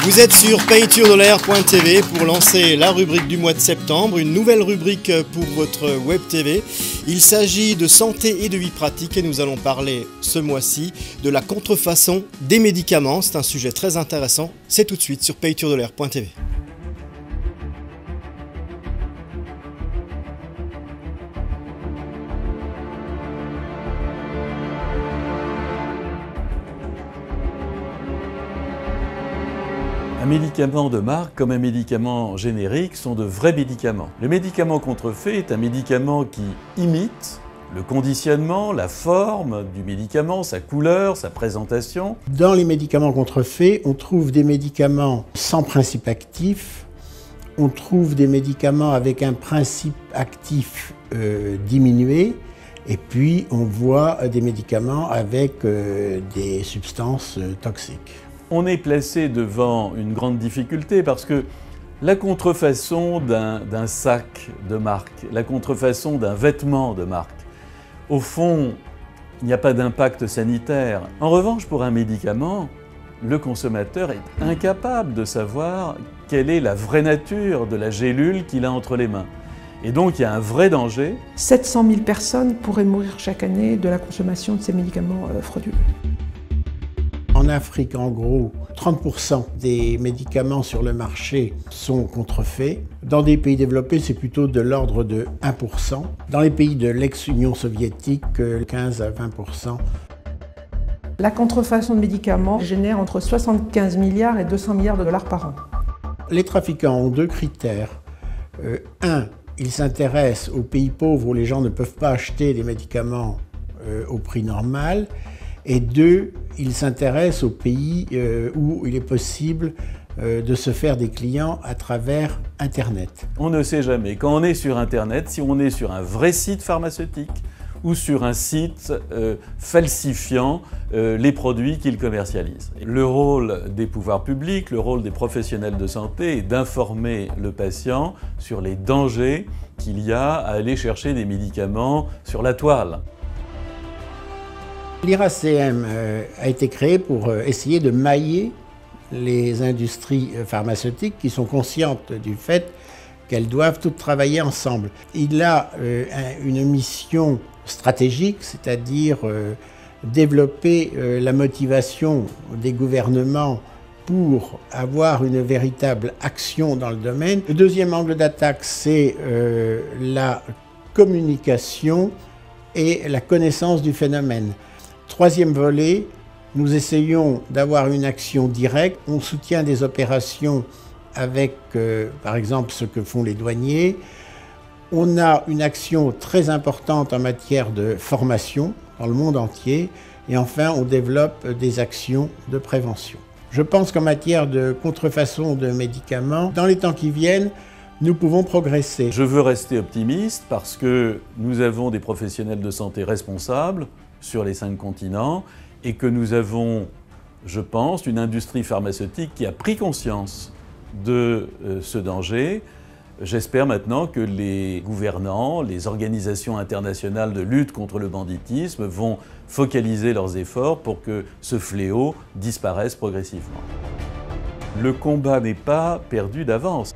Vous êtes sur payturdel'air.tv pour lancer la rubrique du mois de septembre, une nouvelle rubrique pour votre web TV. Il s'agit de santé et de vie pratique et nous allons parler ce mois-ci de la contrefaçon des médicaments. C'est un sujet très intéressant. C'est tout de suite sur payturdel'air.tv. Un médicament de marque comme un médicament générique sont de vrais médicaments. Le médicament contrefait est un médicament qui imite le conditionnement, la forme du médicament, sa couleur, sa présentation. Dans les médicaments contrefaits, on trouve des médicaments sans principe actif, on trouve des médicaments avec un principe actif diminué, et puis on voit des médicaments avec des substances toxiques. On est placé devant une grande difficulté parce que la contrefaçon d'un sac de marque, la contrefaçon d'un vêtement de marque, au fond, il n'y a pas d'impact sanitaire. En revanche, pour un médicament, le consommateur est incapable de savoir quelle est la vraie nature de la gélule qu'il a entre les mains. Et donc, il y a un vrai danger. 700 000 personnes pourraient mourir chaque année de la consommation de ces médicaments frauduleux. En Afrique, en gros, 30% des médicaments sur le marché sont contrefaits. Dans des pays développés, c'est plutôt de l'ordre de 1%. Dans les pays de l'ex-Union soviétique, 15 à 20%. La contrefaçon de médicaments génère entre 75 milliards et 200 milliards de dollars par an. Les trafiquants ont deux critères. Un, ils s'intéressent aux pays pauvres où les gens ne peuvent pas acheter des médicaments au prix normal. Et deux, ils s'intéressent aux pays où il est possible de se faire des clients à travers Internet. On ne sait jamais, quand on est sur Internet, si on est sur un vrai site pharmaceutique ou sur un site falsifiant les produits qu'ils commercialisent. Le rôle des pouvoirs publics, le rôle des professionnels de santé est d'informer le patient sur les dangers qu'il y a à aller chercher des médicaments sur la toile. L'IRACM a été créé pour essayer de mailler les industries pharmaceutiques qui sont conscientes du fait qu'elles doivent toutes travailler ensemble. Il a une mission stratégique, c'est-à-dire développer la motivation des gouvernements pour avoir une véritable action dans le domaine. Le deuxième angle d'attaque, c'est la communication et la connaissance du phénomène. Troisième volet, nous essayons d'avoir une action directe. On soutient des opérations avec, par exemple, ce que font les douaniers. On a une action très importante en matière de formation dans le monde entier. Et enfin, on développe des actions de prévention. Je pense qu'en matière de contrefaçon de médicaments, dans les temps qui viennent, nous pouvons progresser. Je veux rester optimiste parce que nous avons des professionnels de santé responsables sur les 5 continents et que nous avons, je pense, une industrie pharmaceutique qui a pris conscience de ce danger. J'espère maintenant que les gouvernants, les organisations internationales de lutte contre le banditisme vont focaliser leurs efforts pour que ce fléau disparaisse progressivement. Le combat n'est pas perdu d'avance.